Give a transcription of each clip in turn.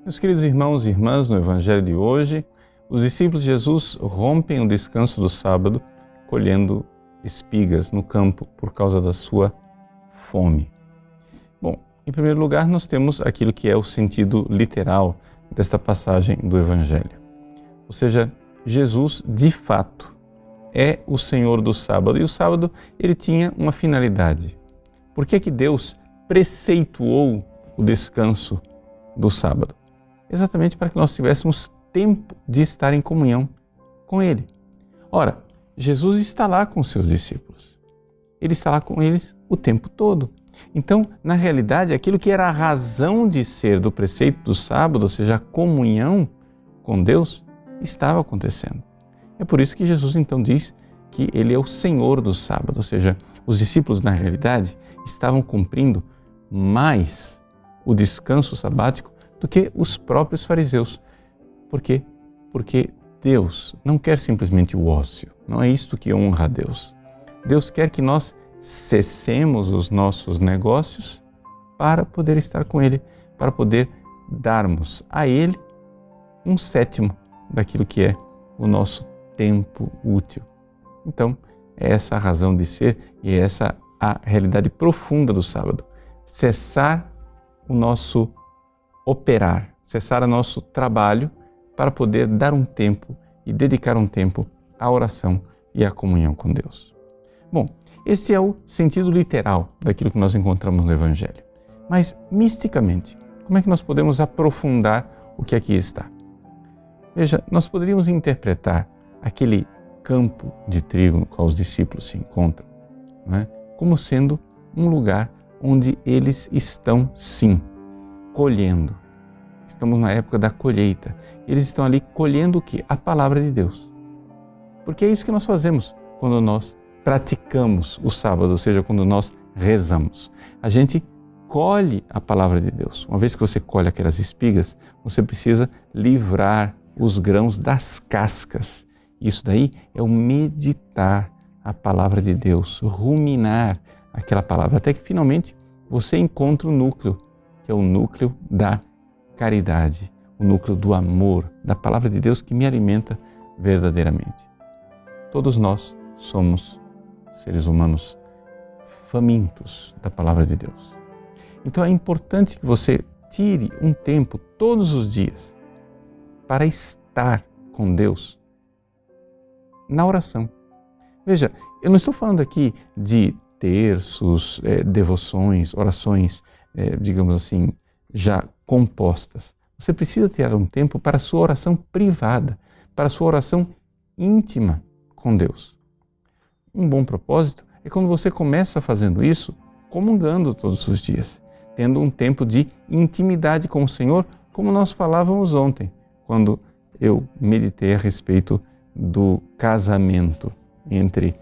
Meus queridos irmãos e irmãs, no Evangelho de hoje, os discípulos de Jesus rompem o descanso do sábado colhendo espigas no campo por causa da sua fome. Bom, em primeiro lugar, nós temos aquilo que é o sentido literal desta passagem do Evangelho. Ou seja, Jesus, de fato, é o Senhor do sábado. E o sábado, ele tinha uma finalidade. Por que é que Deus preceituou o descanso do sábado? Exatamente para que nós tivéssemos tempo de estar em comunhão com Ele. Ora, Jesus está lá com os seus discípulos. Ele está lá com eles o tempo todo. Então, na realidade, aquilo que era a razão de ser do preceito do sábado, ou seja, a comunhão com Deus, estava acontecendo. É por isso que Jesus então diz que Ele é o Senhor do sábado, ou seja, os discípulos na realidade estavam cumprindo mais o descanso sabático do que os próprios fariseus. Por quê? Porque Deus não quer simplesmente o ócio, não é isto que honra a Deus. Deus quer que nós cessemos os nossos negócios para poder estar com Ele, para poder darmos a Ele um sétimo daquilo que é o nosso tempo útil. Então, é essa a razão de ser e é essa a realidade profunda do sábado. Cessar o nosso operar, cessar o nosso trabalho para poder dar um tempo e dedicar um tempo à oração e à comunhão com Deus. Bom, esse é o sentido literal daquilo que nós encontramos no Evangelho. Mas, misticamente, como é que nós podemos aprofundar o que aqui está? Veja, nós poderíamos interpretar aquele campo de trigo no qual os discípulos se encontram, né, como sendo um lugar onde eles estão, sim, colhendo. Estamos na época da colheita. Eles estão ali colhendo o quê? A palavra de Deus. Porque é isso que nós fazemos quando nós praticamos o sábado, ou seja, quando nós rezamos. A gente colhe a palavra de Deus. Uma vez que você colhe aquelas espigas, você precisa livrar os grãos das cascas. Isso daí é o meditar a palavra de Deus, ruminar aquela palavra, até que finalmente você encontra o núcleo, que é o núcleo da caridade, o núcleo do amor, da palavra de Deus que me alimenta verdadeiramente. Todos nós somos seres humanos famintos da palavra de Deus. Então é importante que você tire um tempo todos os dias para estar com Deus na oração. Veja, eu não estou falando aqui de terços, devoções, orações, digamos assim, já compostas. Você precisa ter um tempo para a sua oração privada, para a sua oração íntima com Deus. Um bom propósito é quando você começa fazendo isso, comungando todos os dias, tendo um tempo de intimidade com o Senhor, como nós falávamos ontem, quando eu meditei a respeito do casamento entre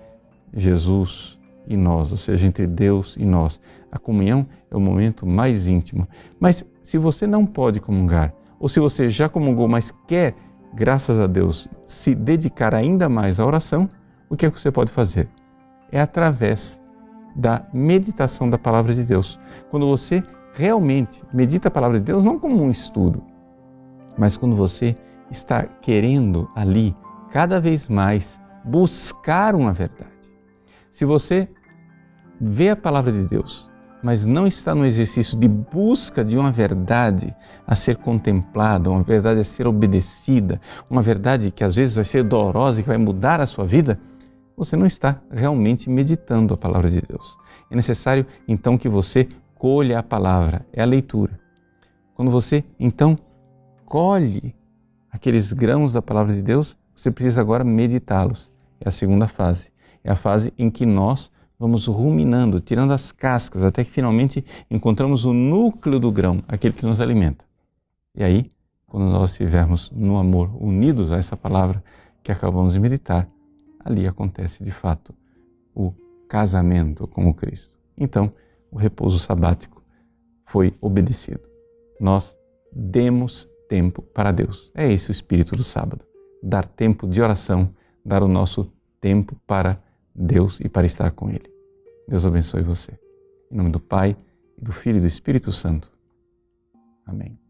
Jesus e nós, ou seja, entre Deus e nós. A comunhão é o momento mais íntimo. Mas se você não pode comungar, ou se você já comungou, mas quer, graças a Deus, se dedicar ainda mais à oração, o que é que você pode fazer? É através da meditação da palavra de Deus. Quando você realmente medita a palavra de Deus, não como um estudo, mas quando você está querendo ali, cada vez mais, buscar uma verdade. Se você vê a palavra de Deus, mas não está no exercício de busca de uma verdade a ser contemplada, uma verdade a ser obedecida, uma verdade que às vezes vai ser dolorosa e que vai mudar a sua vida, você não está realmente meditando a palavra de Deus. É necessário então que você colha a palavra, é a leitura. Quando você então colhe aqueles grãos da palavra de Deus, você precisa agora meditá-los. É a segunda fase. É a fase em que nós vamos ruminando, tirando as cascas, até que finalmente encontramos o núcleo do grão, aquele que nos alimenta. E aí, quando nós estivermos no amor, unidos a essa palavra que acabamos de meditar, ali acontece de fato o casamento com o Cristo. Então, o repouso sabático foi obedecido. Nós demos tempo para Deus. É esse o espírito do sábado. Dar tempo de oração, dar o nosso tempo para Deus e para estar com Ele. Deus abençoe você. Em nome do Pai, do Filho e do Espírito Santo. Amém.